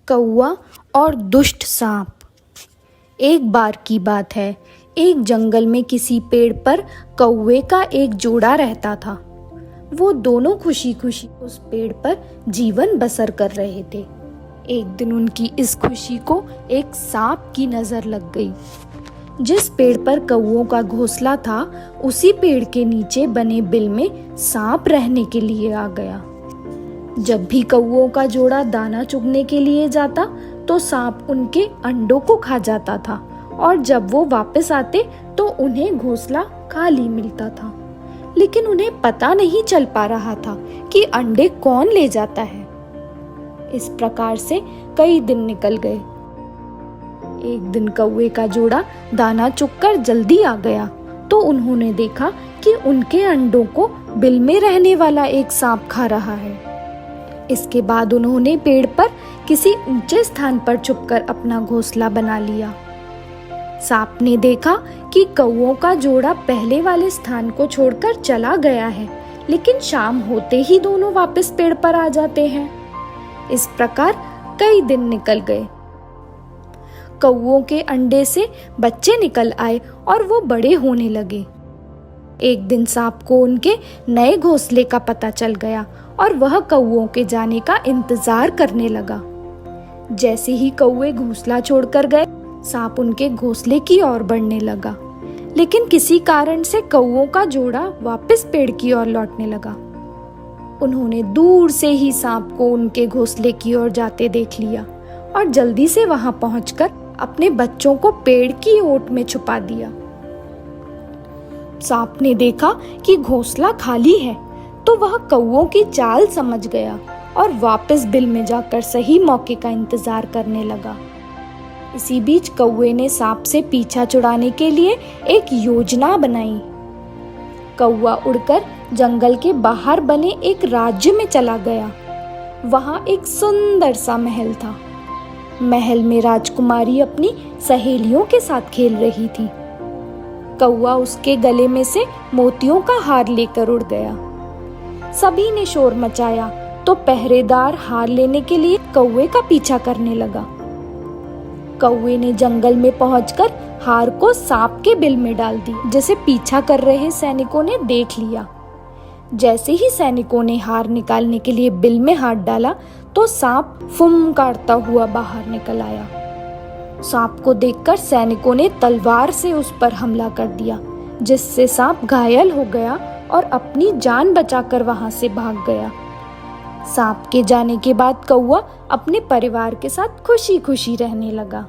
कौवा और दुष्ट सांप। एक बार की बात है, एक जंगल में किसी पेड़ पर कौवे का एक जोड़ा रहता था। वो दोनों खुशी खुशी उस पेड़ पर जीवन बसर कर रहे थे। एक दिन उनकी इस खुशी को एक सांप की नजर लग गई। जिस पेड़ पर कौवों का घोंसला था, उसी पेड़ के नीचे बने बिल में सांप रहने के लिए आ गया। जब भी कौवों का जोड़ा दाना चुगने के लिए जाता तो सांप उनके अंडों को खा जाता था, और जब वो वापस आते तो उन्हें घोंसला खाली मिलता था। लेकिन उन्हें पता नहीं चल पा रहा था कि अंडे कौन ले जाता है। इस प्रकार से कई दिन निकल गए। एक दिन कौवे का जोड़ा दाना चुगकर जल्दी आ गया तो उन्होंने देखा कि उनके अंडों को बिल में रहने वाला एक सांप खा रहा है। इसके बाद उन्होंने पेड़ पर किसी ऊंचे स्थान पर छुपकर अपना घोंसला बना लिया। सांप ने देखा कि कौवों का जोड़ा पहले वाले स्थान को छोड़कर चला गया है, लेकिन शाम होते ही दोनों वापस पेड़ पर आ जाते हैं। इस प्रकार कई दिन निकल गए। कौवों के अंडे से बच्चे निकल आए और वो बड़े होने लगे। एक दिन सांप को उनके नए घोंसले का पता चल गया और वह कौवों के जाने का इंतजार करने लगा। जैसे ही कौवे घोंसला छोड़कर गए, सांप उनके घोंसले की ओर बढ़ने लगा। लेकिन किसी कारण से कौवों का जोड़ा वापस पेड़ की ओर लौटने लगा। उन्होंने दूर से ही सांप को उनके घोंसले की ओर जाते देख लिया और जल्दी से वहां पहुंचकर अपने बच्चों को पेड़ की ओट में छुपा दिया। सांप ने देखा कि घोंसला खाली है तो वह कौवों की चाल समझ गया और वापस बिल में जाकर सही मौके का इंतजार करने लगा। इसी बीच कौवे ने सांप से पीछा छुड़ाने के लिए एक योजना बनाई। कौवा उड़कर जंगल के बाहर बने एक राज्य में चला गया। वहां एक सुंदर सा महल था। महल में राजकुमारी अपनी सहेलियों के साथ खेल रही थी। कौवा उसके गले में से मोतियों का हार लेकर उड़ गया। सभी ने शोर मचाया तो पहरेदार हार लेने के लिए कौवे का पीछा करने लगा। कौवे ने जंगल में पहुंचकर हार को सांप के बिल में डाल दी, जिसे पीछा कर रहे सैनिकों ने देख लिया। जैसे ही सैनिकों ने हार निकालने के लिए बिल में हाथ डाला तो सांप फुंकारता हुआ बाहर निकल आया। सांप को देखकर सैनिकों ने तलवार से उस पर हमला कर दिया, जिससे सांप घायल हो गया और अपनी जान बचाकर वहां से भाग गया। सांप के जाने के बाद कौवा अपने परिवार के साथ खुशी खुशी रहने लगा।